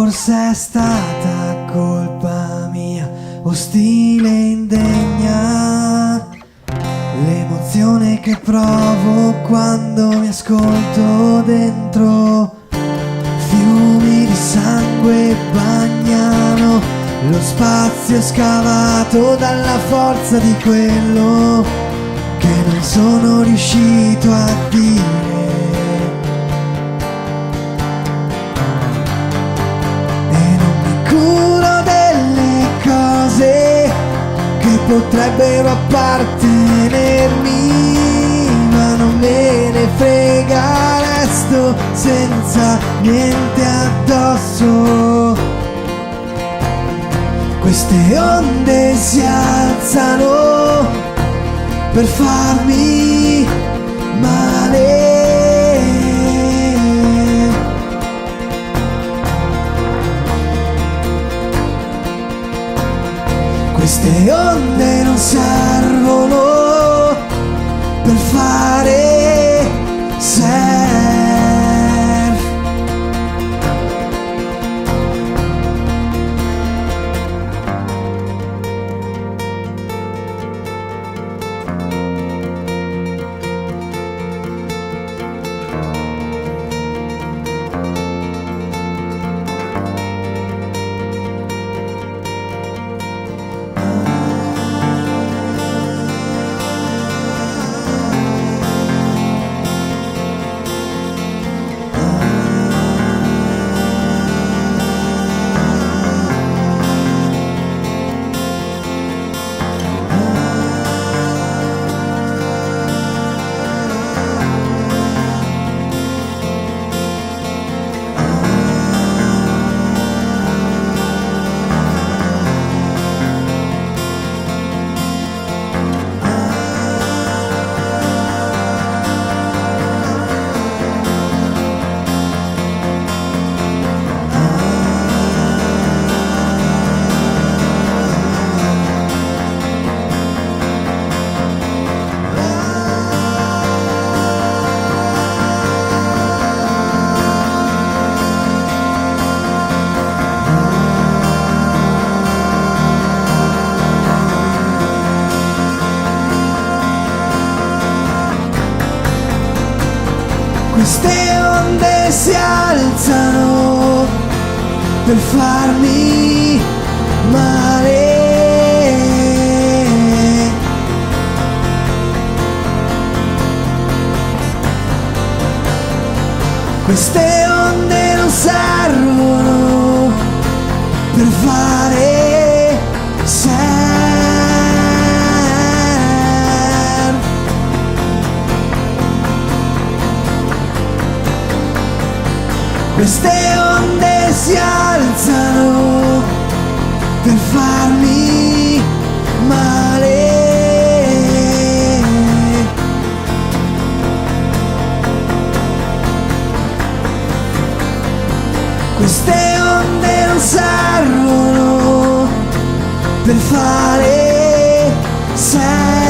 Forse è stata colpa mia, ostile e indegna, l'emozione che provo quando mi ascolto dentro. Fiumi di sangue bagnano lo spazio scavato dalla forza di quello che non sono riuscito a dire. Potrebbero appartenermi, ma non me ne frega, resto senza niente addosso. Queste onde si alzano per farmi male. Queste onde non servono per fare surf. Queste onde si alzano per farmi male. Queste onde non servono per fare surf. Queste onde si alzano per farmi male. Queste onde non servono per fare surf.